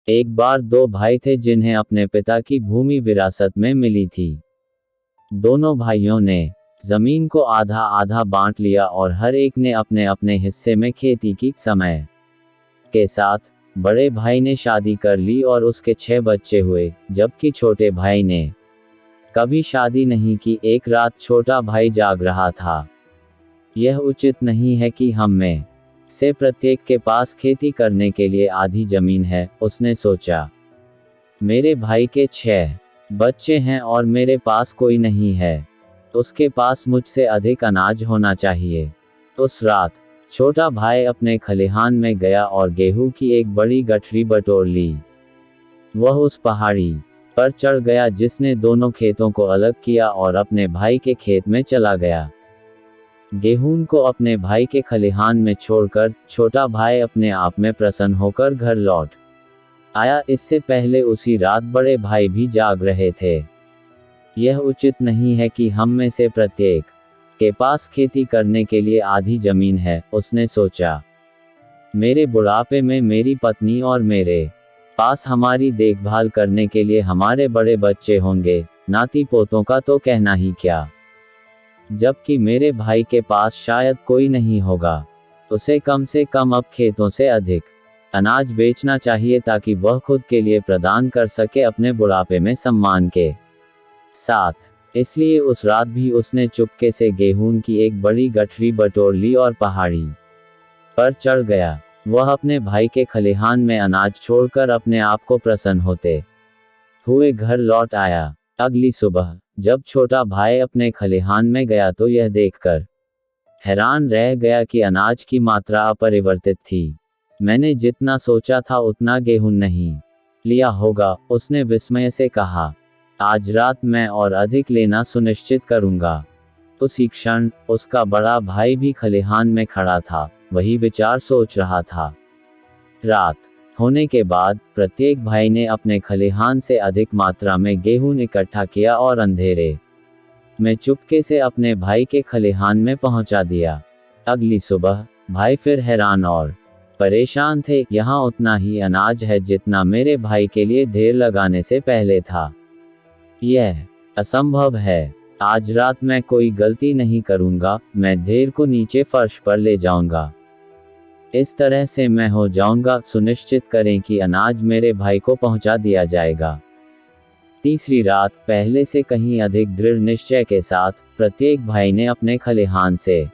एक बार दो भाई थे जिन्हें अपने पिता की भूमि विरासत में मिली थी। दोनों भाइयों ने जमीन को आधा आधा बांट लिया और हर एक ने अपने अपने हिस्से में खेती की। समय के साथ बड़े भाई ने शादी कर ली और उसके 6 बच्चे हुए, जबकि छोटे भाई ने कभी शादी नहीं की। एक रात छोटा भाई जाग रहा था। यह उचित नहीं है कि हम में से प्रत्येक के पास खेती करने के लिए आधी जमीन है, उसने सोचा। मेरे भाई के 6 बच्चे हैं और मेरे पास कोई नहीं है। उसके पास मुझसे अधिक अनाज होना चाहिए। उस रात छोटा भाई अपने खलिहान में गया और गेहूं की एक बड़ी गठरी बटोर ली। वह उस पहाड़ी पर चढ़ गया जिसने दोनों खेतों को अलग किया और अपने भाई के खेत में चला गया। गेहूं को अपने भाई के खलिहान में छोड़कर छोटा भाई अपने आप में प्रसन्न होकर घर लौट आया। इससे पहले उसी रात बड़े भाई भी जाग रहे थे। यह उचित नहीं है कि हम में से प्रत्येक के पास खेती करने के लिए आधी जमीन है, उसने सोचा। मेरे बुढ़ापे में मेरी पत्नी और मेरे पास हमारी देखभाल करने के लिए हमारे बड़े बच्चे होंगे, नाती पोतों का तो कहना ही क्या। जबकि मेरे भाई के पास शायद कोई नहीं होगा। उसे कम से कम अब खेतों से अधिक अनाज बेचना चाहिए ताकि वह खुद के लिए प्रदान कर सके, अपने बुढ़ापे में सम्मान के साथ। इसलिए उस रात भी उसने चुपके से गेहूं की एक बड़ी गठरी बटोर ली और पहाड़ी पर चढ़ गया। वह अपने भाई के खलिहान में अनाज छोड़कर अपने आप को प्रसन्न होते हुए घर लौट आया। अगली सुबह जब छोटा भाई अपने खलिहान में गया तो यह देखकर हैरान रह गया कि अनाज की मात्रा अपरिवर्तित थी। मैंने जितना सोचा था उतना गेहूं नहीं लिया होगा, उसने विस्मय से कहा। आज रात मैं और अधिक लेना सुनिश्चित करूंगा। उसी क्षण उसका बड़ा भाई भी खलिहान में खड़ा था, वही विचार सोच रहा था। रात होने के बाद प्रत्येक भाई ने अपने खलिहान से अधिक मात्रा में गेहूं इकट्ठा किया और अंधेरे में चुपके से अपने भाई के खलिहान में पहुंचा दिया। अगली सुबह भाई फिर हैरान और परेशान थे। यहाँ उतना ही अनाज है जितना मेरे भाई के लिए ढेर लगाने से पहले था। यह असंभव है। आज रात मैं कोई गलती नहीं करूंगा, मैं ढेर को नीचे फर्श पर ले जाऊंगा। इस तरह से मैं हो जाऊंगा। सुनिश्चित करें कि अनाज मेरे भाई को पहुंचा दिया जाएगा। तीसरी रात पहले से कहीं अधिक दृढ़ निश्चय के साथ प्रत्येक भाई ने अपने खलिहान से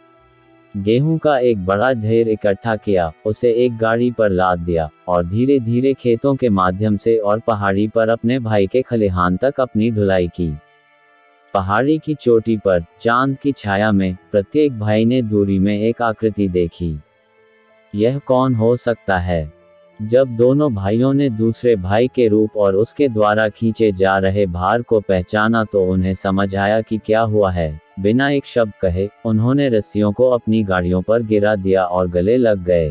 गेहूं का एक बड़ा ढेर इकट्ठा किया, उसे एक गाड़ी पर लाद दिया और धीरे धीरे खेतों के माध्यम से और पहाड़ी पर अपने भाई के खलिहान तक अपनी ढुलाई की। पहाड़ी की चोटी पर चांद की छाया में प्रत्येक भाई ने दूरी में एक आकृति देखी। यह कौन हो सकता है? जब दोनों भाइयों ने दूसरे भाई के रूप और उसके द्वारा खींचे जा रहे भार को पहचाना तो उन्हें समझ आया कि क्या हुआ है। बिना एक शब्द कहे उन्होंने रस्सियों को अपनी गाड़ियों पर गिरा दिया और गले लग गए।